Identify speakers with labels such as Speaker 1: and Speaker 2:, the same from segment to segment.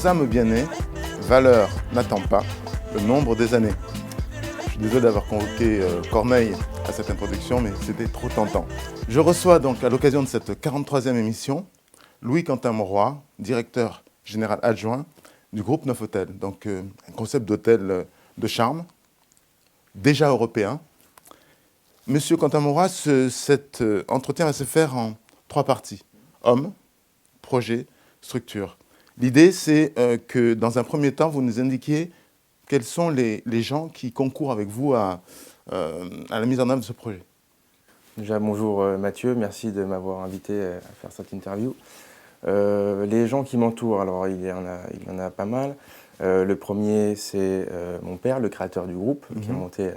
Speaker 1: aux âmes bien nées, valeur n'attend pas le nombre des années. Je suis désolé d'avoir convoqué Corneille à cette introduction, mais c'était trop tentant. Je reçois donc à l'occasion de cette 43e émission Louis-Quentin Mauroy, directeur général adjoint du groupe Neufhôtel. Donc un concept d'hôtel de charme, déjà européen. Monsieur Quentin Mauroy, cet entretien va se faire en 3 parties. Homme, projet, structure. L'idée, c'est que dans un premier temps, vous nous indiquiez quels sont les gens qui concourent avec vous à la mise en œuvre de ce projet.
Speaker 2: Déjà, bonjour Mathieu, merci de m'avoir invité à faire cette interview. Les gens qui m'entourent, alors il y en a pas mal. Le premier, c'est mon père, le créateur du groupe, qui a monté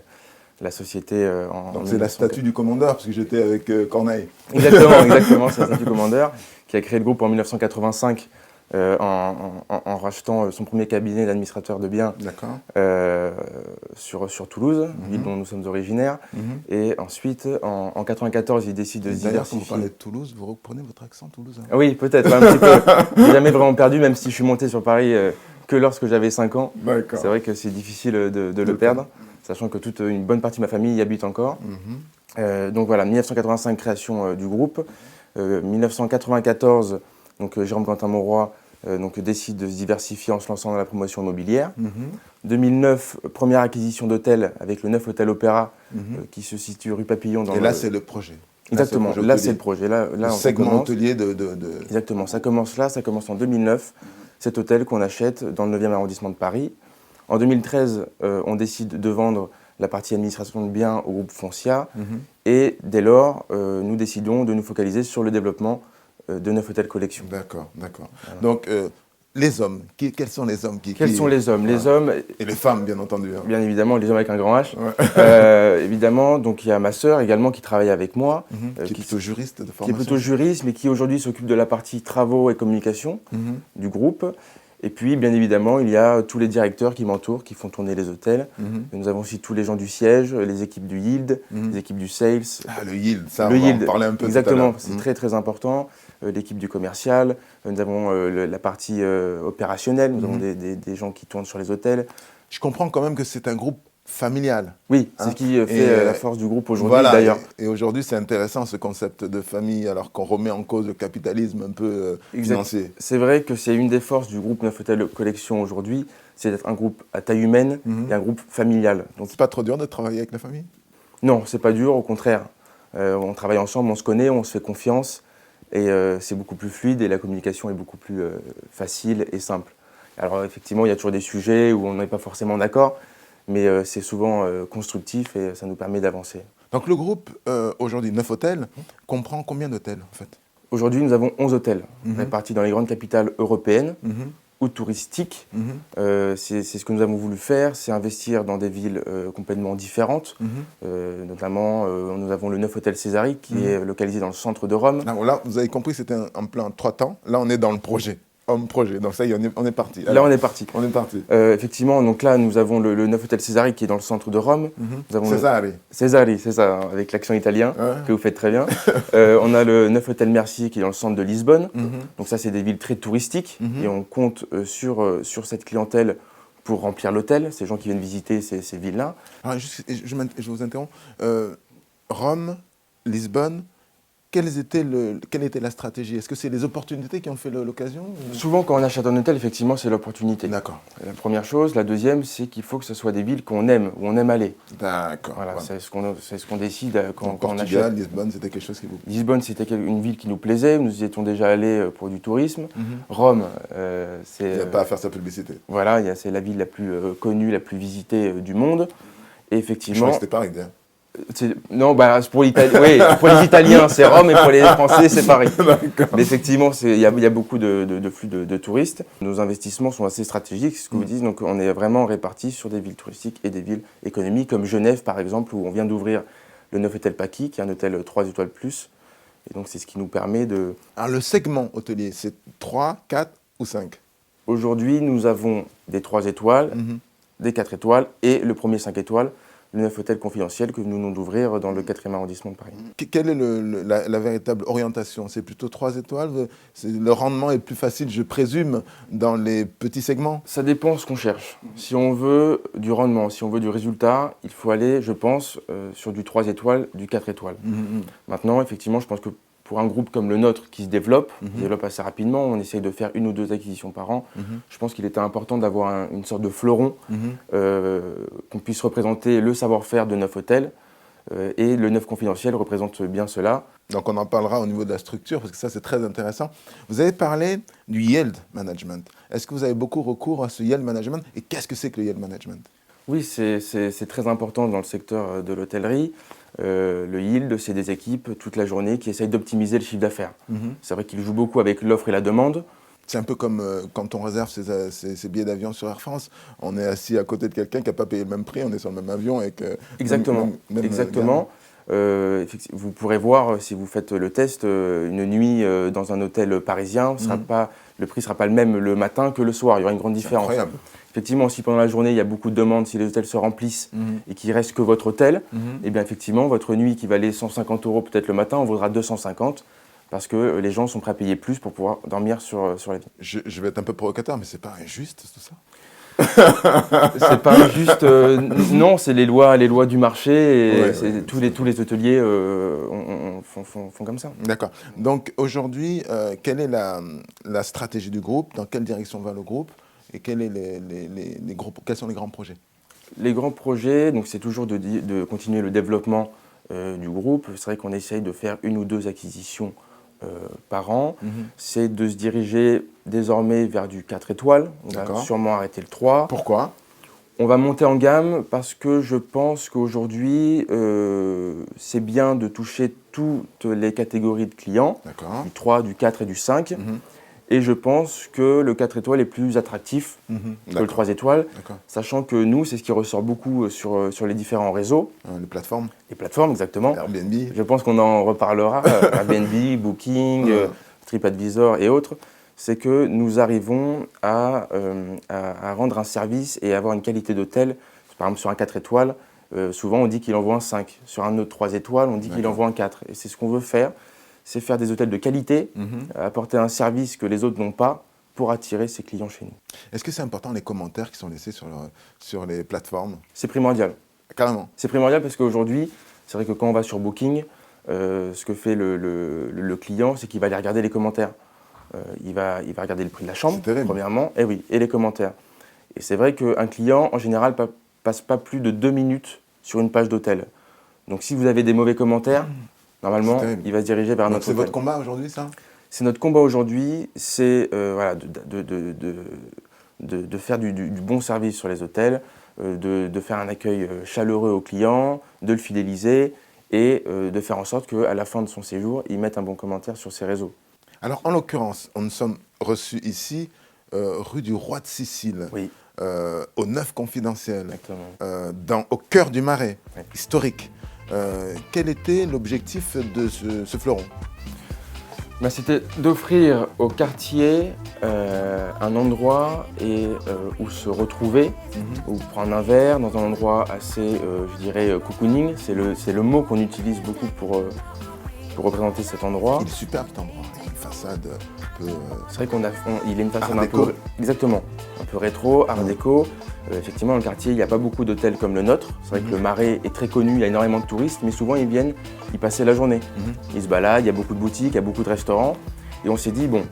Speaker 2: la société en...
Speaker 1: Donc c'est la statue du commandeur, parce que j'étais avec Corneille.
Speaker 2: Exactement, c'est la statue du commandeur, qui a créé le groupe en 1985 en rachetant son premier cabinet d'administrateur de biens sur Toulouse, ville dont nous sommes originaires. Et ensuite, en 1994, il décide de se diversifier.
Speaker 1: Quand vous parlez de Toulouse, vous reprenez votre accent toulousain?
Speaker 2: Oui, peut-être, un petit peu. Je n'ai jamais vraiment perdu, même si je suis monté sur Paris que lorsque j'avais 5 ans. C'est vrai que c'est difficile de le perdre, sachant que toute une bonne partie de ma famille y habite encore. Donc voilà, 1985, création du groupe. 1994, donc Jérôme Quentin Mauroy décide de se diversifier en se lançant dans la promotion immobilière. 2009, première acquisition d'hôtel avec le Neufhôtel Opéra qui se situe rue Papillon.
Speaker 1: Et là, c'est le projet.
Speaker 2: Exactement, là c'est le projet. Là,
Speaker 1: le segment hôtelier de...
Speaker 2: Exactement, ça commence là, ça commence en 2009. Cet hôtel qu'on achète dans le 9e arrondissement de Paris. En 2013, on décide de vendre la partie administration de biens au groupe Foncia. Et dès lors, nous décidons de nous focaliser sur le développement de Neufhôtel Collection.
Speaker 1: D'accord. Voilà. Donc, les hommes, quels sont les hommes
Speaker 2: Quels sont les hommes? Les hommes...
Speaker 1: Et les femmes, bien entendu. Hein.
Speaker 2: Bien évidemment, les hommes avec un grand H. Évidemment, donc il y a ma sœur également qui travaille avec moi.
Speaker 1: Qui est plutôt juriste de formation.
Speaker 2: Qui est plutôt juriste, mais qui aujourd'hui s'occupe de la partie travaux et communication du groupe. Et puis, bien évidemment, il y a tous les directeurs qui m'entourent, qui font tourner les hôtels. Nous avons aussi tous les gens du siège, les équipes du yield, les équipes du sales.
Speaker 1: Ah, le yield, ça, on va en parler un peu.
Speaker 2: Exactement, c'est très très important. L'équipe du commercial, nous avons la partie opérationnelle, nous avons des gens qui tournent sur les hôtels.
Speaker 1: Je comprends quand même que c'est un groupe familial.
Speaker 2: Oui, c'est ce qui fait la force du groupe aujourd'hui d'ailleurs.
Speaker 1: Et aujourd'hui, c'est intéressant ce concept de famille, alors qu'on remet en cause le capitalisme un peu financier.
Speaker 2: C'est vrai que c'est une des forces du groupe Neufhôtel Collection aujourd'hui, c'est d'être un groupe à taille humaine et un groupe familial.
Speaker 1: Donc c'est pas trop dur de travailler avec la famille?
Speaker 2: Non, c'est pas dur, au contraire. On travaille ensemble, on se connaît, on se fait confiance et c'est beaucoup plus fluide et la communication est beaucoup plus facile et simple. Alors effectivement, il y a toujours des sujets où on n'est pas forcément d'accord, mais c'est souvent constructif et ça nous permet d'avancer.
Speaker 1: Donc le groupe, aujourd'hui, Neufhôtel, comprend combien d'hôtels en fait?
Speaker 2: Aujourd'hui, nous avons 11 hôtels répartis dans les grandes capitales européennes ou touristiques. C'est ce que nous avons voulu faire, c'est investir dans des villes complètement différentes. Notamment, nous avons le Neufhôtel Césari qui est localisé dans le centre de Rome.
Speaker 1: Là, vous avez compris, c'était un plan en 3 temps. Là, on est dans le projet. Homme-projet, donc ça y est, on est parti.
Speaker 2: Alors, là, on est parti.
Speaker 1: On est parti.
Speaker 2: Effectivement, donc là, nous avons le Neufhôtel Césari qui est dans le centre de Rome. Nous avons Césari, c'est ça, avec l'accent italien, que vous faites très bien. On a le Neufhôtel Mercier qui est dans le centre de Lisbonne. Donc ça, c'est des villes très touristiques. Et on compte sur cette clientèle pour remplir l'hôtel, ces gens qui viennent visiter ces villes-là.
Speaker 1: Alors, je vous interromps. Rome, Lisbonne, quelle était la stratégie? Est-ce que c'est les opportunités qui ont fait l'occasion ou...
Speaker 2: Souvent, quand on achète un hôtel, effectivement, c'est l'opportunité.
Speaker 1: D'accord.
Speaker 2: La première chose. La deuxième, c'est qu'il faut que ce soit des villes qu'on aime, où on aime aller.
Speaker 1: D'accord.
Speaker 2: Voilà, c'est ce qu'on décide quand on achète.
Speaker 1: Portugal, Lisbonne, c'était quelque chose qui vous...
Speaker 2: Lisbonne, c'était une ville qui nous plaisait. Nous y étions déjà allés pour du tourisme. Rome, c'est...
Speaker 1: Il n'y a pas à faire sa publicité.
Speaker 2: Voilà, c'est la ville la plus connue, la plus visitée du monde. Et effectivement...
Speaker 1: Je crois que c'était Paris, d'ailleurs.
Speaker 2: Non, pour les Italiens, c'est Rome, et pour les Français, c'est Paris. Mais effectivement, il y a beaucoup de flux de touristes. Nos investissements sont assez stratégiques, c'est ce que vous dites. Donc, on est vraiment répartis sur des villes touristiques et des villes économiques, comme Genève, par exemple, où on vient d'ouvrir le Neufhôtel Paki, qui est un hôtel 3 étoiles plus. Et donc, c'est ce qui nous permet de...
Speaker 1: Alors, le segment hôtelier, c'est 3, 4 ou 5?
Speaker 2: Aujourd'hui, nous avons des 3 étoiles, des 4 étoiles et le premier 5 étoiles. le 9 hôtel confidentiel que nous venons d'ouvrir dans le 4e arrondissement de Paris.
Speaker 1: Quelle est la véritable orientation? C'est plutôt 3 étoiles? Le rendement est plus facile, je présume, dans les petits segments?
Speaker 2: Ça dépend ce qu'on cherche. Si on veut du rendement, si on veut du résultat, il faut aller, je pense, sur du 3 étoiles, du 4 étoiles. Maintenant, effectivement, je pense que pour un groupe comme le nôtre qui se développe assez rapidement, on essaye de faire 1 ou 2 acquisitions par an. Je pense qu'il était important d'avoir une sorte de fleuron, qu'on puisse représenter le savoir-faire de 9 hôtels. Et le 9 confidentiel représente bien cela.
Speaker 1: Donc on en parlera au niveau de la structure, parce que ça c'est très intéressant. Vous avez parlé du yield management. Est-ce que vous avez beaucoup recours à ce yield management? Et qu'est-ce que c'est que le yield management?
Speaker 2: Oui, c'est très important dans le secteur de l'hôtellerie. Le yield, c'est des équipes toute la journée qui essayent d'optimiser le chiffre d'affaires. C'est vrai qu'ils jouent beaucoup avec l'offre et la demande.
Speaker 1: C'est un peu comme quand on réserve ses billets d'avion sur Air France. On est assis à côté de quelqu'un qui n'a pas payé le même prix, on est sur le même avion.
Speaker 2: Exactement. Exactement. Vous pourrez voir, si vous faites le test, une nuit dans un hôtel parisien, le prix ne sera pas le même le matin que le soir. Il y aura une grande différence.
Speaker 1: Incroyable.
Speaker 2: Effectivement, si pendant la journée, il y a beaucoup de demandes, si les hôtels se remplissent et qu'il ne reste que votre hôtel, eh bien effectivement, votre nuit qui valait 150 € peut-être le matin, en vaudra 250 parce que les gens sont prêts à payer plus pour pouvoir dormir sur la vie.
Speaker 1: Je vais être un peu provocateur, mais c'est pas injuste tout ça?
Speaker 2: C'est pas injuste, non, c'est les lois du marché et tous les hôteliers font comme ça.
Speaker 1: D'accord. Donc aujourd'hui, quelle est la stratégie du groupe? Dans quelle direction va le groupe? Et quels sont les grands projets?
Speaker 2: Les grands projets, donc c'est toujours de continuer le développement du groupe. C'est vrai qu'on essaye de faire 1 ou 2 acquisitions par an. C'est de se diriger désormais vers du 4 étoiles. On va sûrement arrêter le 3.
Speaker 1: Pourquoi?
Speaker 2: On va monter en gamme parce que je pense qu'aujourd'hui, c'est bien de toucher toutes les catégories de clients, du 3, du 4 et du 5. Et je pense que le 4 étoiles est plus attractif que le 3 étoiles, sachant que nous, c'est ce qui ressort beaucoup sur les différents réseaux.
Speaker 1: Les plateformes?
Speaker 2: Les plateformes, exactement.
Speaker 1: Airbnb.
Speaker 2: Je pense qu'on en reparlera, Airbnb, Booking, TripAdvisor et autres. C'est que nous arrivons à rendre un service et avoir une qualité d'hôtel. Par exemple, sur un 4 étoiles, souvent on dit qu'il envoie un 5. Sur un autre 3 étoiles, on dit qu'il envoie un 4. Et c'est ce qu'on veut faire. C'est faire des hôtels de qualité, apporter un service que les autres n'ont pas pour attirer ses clients chez nous.
Speaker 1: Est-ce que c'est important les commentaires qui sont laissés sur les plateformes?
Speaker 2: C'est primordial.
Speaker 1: Carrément. C'est
Speaker 2: primordial parce qu'aujourd'hui, c'est vrai que quand on va sur Booking, ce que fait le client, c'est qu'il va aller regarder les commentaires. Il va regarder le prix de la chambre, premièrement, et les commentaires. Et c'est vrai qu'un client, en général, passe pas plus de 2 minutes sur une page d'hôtel. Donc si vous avez des mauvais commentaires, normalement, il va se diriger vers un autre hôtel.
Speaker 1: C'est votre combat aujourd'hui, ça?
Speaker 2: C'est notre combat aujourd'hui, c'est de faire du bon service sur les hôtels, de faire un accueil chaleureux aux clients, de le fidéliser et de faire en sorte qu'à la fin de son séjour, il mette un bon commentaire sur ses réseaux.
Speaker 1: Alors, en l'occurrence, nous sommes reçus ici, rue du Roi de Sicile, au 9 confidentiel, au cœur du Marais, historique. Quel était l'objectif de ce fleuron?
Speaker 2: C'était d'offrir au quartier un endroit où se retrouver, où prendre un verre, dans un endroit assez, je dirais, cocooning. C'est le mot qu'on utilise beaucoup pour représenter cet endroit.
Speaker 1: Il est superbe cet endroit, il a une façade un peu...
Speaker 2: C'est vrai qu'il a une façade
Speaker 1: un peu...
Speaker 2: Exactement, un peu rétro, art déco. Effectivement, dans le quartier, il n'y a pas beaucoup d'hôtels comme le nôtre. C'est vrai que le Marais est très connu, il y a énormément de touristes, mais souvent ils viennent y passer la journée. Ils se baladent, il y a beaucoup de boutiques, il y a beaucoup de restaurants. Et on s'est dit, bon,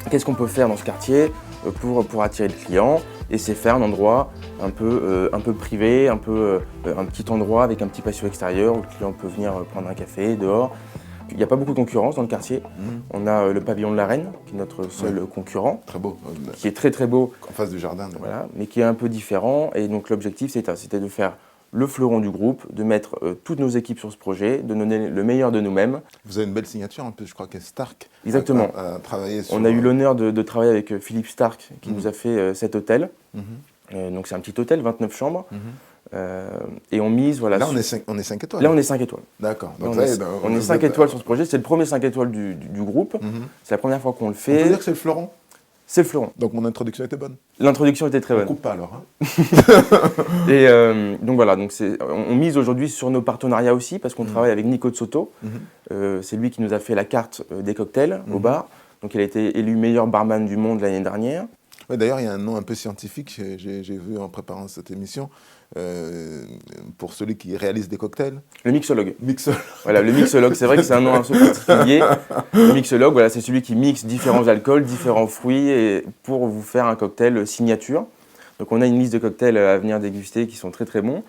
Speaker 2: qu'est-ce qu'on peut faire dans ce quartier pour attirer le client? Et c'est faire un endroit un peu privé, un petit endroit avec un petit patio extérieur où le client peut venir prendre un café dehors. Il n'y a pas beaucoup de concurrence dans le quartier. On a le pavillon de la Reine, qui est notre seul concurrent.
Speaker 1: Très beau.
Speaker 2: Qui est très très beau.
Speaker 1: En face du jardin.
Speaker 2: Voilà, mais qui est un peu différent. Et donc l'objectif, c'était de faire le fleuron du groupe, de mettre toutes nos équipes sur ce projet, de donner le meilleur de nous-mêmes.
Speaker 1: Vous avez une belle signature, un peu, je crois que Stark.
Speaker 2: Exactement.
Speaker 1: A travaillé sur...
Speaker 2: On a eu l'honneur de travailler avec Philippe Stark, qui nous a fait cet hôtel. Donc c'est un petit hôtel, 29 chambres. Et on mise, voilà.
Speaker 1: Là, on est 5 étoiles.
Speaker 2: Là, on est 5 étoiles.
Speaker 1: D'accord.
Speaker 2: On est 5 étoiles sur ce projet. C'est le premier 5 étoiles du groupe. C'est la première fois qu'on le fait.
Speaker 1: On peut dire que c'est le fleuron?
Speaker 2: C'est le fleuron.
Speaker 1: Donc mon introduction était bonne.
Speaker 2: L'introduction était très
Speaker 1: On
Speaker 2: bonne.
Speaker 1: coupe pas alors. Hein.
Speaker 2: Et donc voilà, donc on mise aujourd'hui sur nos partenariats aussi parce qu'on travaille avec Nico de Soto. C'est lui qui nous a fait la carte des cocktails au bar. Donc il a été élu meilleur barman du monde l'année dernière.
Speaker 1: Ouais, d'ailleurs, il y a un nom un peu scientifique, j'ai vu en préparant cette émission, pour celui qui réalise des cocktails.
Speaker 2: Le mixologue.
Speaker 1: Mixologue.
Speaker 2: Voilà, le mixologue, c'est vrai que c'est un nom un peu particulier. Le mixologue, voilà, c'est celui qui mixe différents alcools, différents fruits et pour vous faire un cocktail signature. Donc on a une liste de cocktails à venir déguster qui sont très très bons.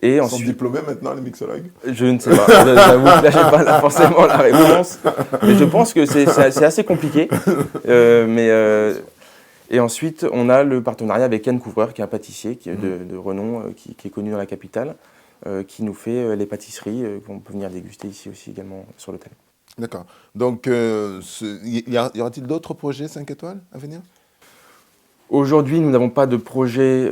Speaker 2: Et
Speaker 1: Ils
Speaker 2: ensuite,
Speaker 1: sont diplômés maintenant, les mixologues?
Speaker 2: je ne sais pas, j'avoue que là je n'ai pas forcément la réponse. Mais je pense que c'est assez compliqué. Et ensuite, on a le partenariat avec Yann Couvreur, qui est un pâtissier de renom, qui est connu dans la capitale, qui nous fait les pâtisseries qu'on peut venir déguster ici aussi également sur l'hôtel.
Speaker 1: D'accord. Donc, y aura-t-il d'autres projets 5 étoiles à venir?
Speaker 2: Aujourd'hui, nous n'avons pas de projet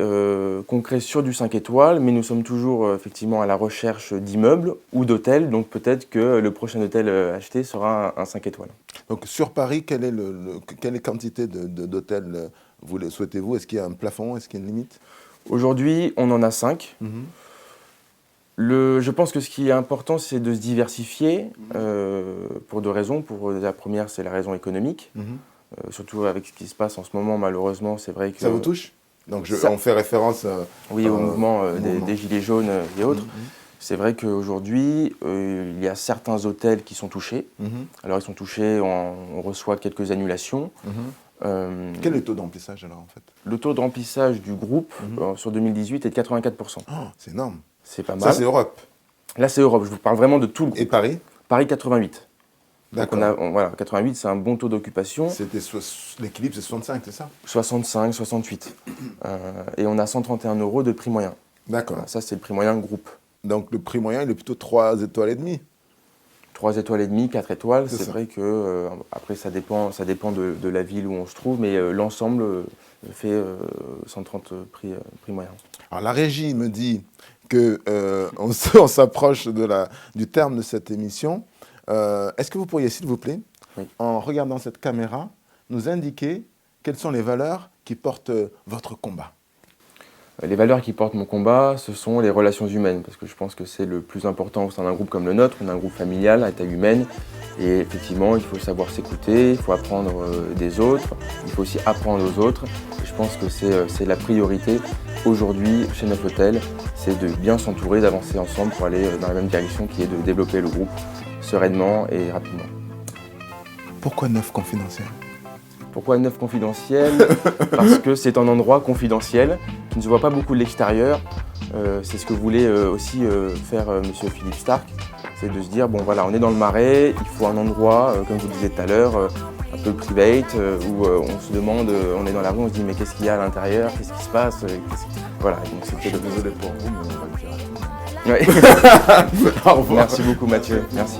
Speaker 2: concret sur du 5 étoiles, mais nous sommes toujours effectivement à la recherche d'immeubles ou d'hôtels. Donc peut-être que le prochain hôtel acheté sera un 5 étoiles. Donc
Speaker 1: sur Paris, quelle est quantité d'hôtels souhaitez-vous? Est-ce qu'il y a un plafond? Est-ce qu'il y a une limite?
Speaker 2: Aujourd'hui, on en a 5. Je pense que ce qui est important, c'est de se diversifier pour 2 raisons. La première, c'est la raison économique. Surtout avec ce qui se passe en ce moment, malheureusement, c'est vrai que...
Speaker 1: Ça vous touche? Donc on fait référence
Speaker 2: oui, au mouvement des Gilets jaunes et autres. C'est vrai qu'aujourd'hui, il y a certains hôtels qui sont touchés. Alors ils sont touchés, on reçoit quelques annulations.
Speaker 1: Quel est le taux de remplissage alors en fait?
Speaker 2: Le taux de remplissage du groupe sur 2018 est de 84%.
Speaker 1: Oh, c'est énorme.
Speaker 2: C'est pas mal.
Speaker 1: Ça c'est Europe?
Speaker 2: Là c'est Europe, je vous parle vraiment de tout le groupe.
Speaker 1: Et Paris?
Speaker 2: Paris 88.
Speaker 1: D'accord.
Speaker 2: Voilà, 88, c'est un bon taux d'occupation.
Speaker 1: L'équilibre, c'est 65, c'est ça?
Speaker 2: 65, 68. Et on a 131 € de prix moyen.
Speaker 1: D'accord.
Speaker 2: Voilà, ça, c'est le prix moyen groupe.
Speaker 1: Donc le prix moyen, il est plutôt 3 étoiles et demie?
Speaker 2: 3 étoiles et demie, 4 étoiles. C'est vrai que, après, ça dépend de la ville où on se trouve, mais l'ensemble fait 130 prix moyen.
Speaker 1: Alors la régie me dit qu'on s'approche du terme de cette émission. Est-ce que vous pourriez, s'il vous plaît, en regardant cette caméra, nous indiquer quelles sont les valeurs qui portent votre combat?
Speaker 2: Les valeurs qui portent mon combat, ce sont les relations humaines, parce que je pense que c'est le plus important au sein d'un groupe comme le nôtre. On est un groupe familial à taille humaine, et effectivement, il faut savoir s'écouter, il faut apprendre des autres, il faut aussi apprendre aux autres. Et je pense que c'est la priorité aujourd'hui chez Neuf Hôtel, c'est de bien s'entourer, d'avancer ensemble pour aller dans la même direction, qui est de développer le groupe sereinement et rapidement.
Speaker 1: Pourquoi Neuf Confidentiel?
Speaker 2: Pourquoi Neuf Confidentiel? Parce que c'est un endroit confidentiel qui ne se voit pas beaucoup de l'extérieur. C'est ce que voulait aussi faire monsieur Philippe Starck. C'est de se dire, bon voilà, on est dans le Marais, il faut un endroit, comme je vous disais tout à l'heure, un peu private, où on se demande, on est dans la rue, on se dit mais qu'est-ce qu'il y a à l'intérieur, qu'est-ce qui se passe, voilà. Donc c'était
Speaker 1: désolé pour vous, mais on va le dire à tout le monde.
Speaker 2: Ouais. Au revoir. Merci beaucoup Mathieu, merci.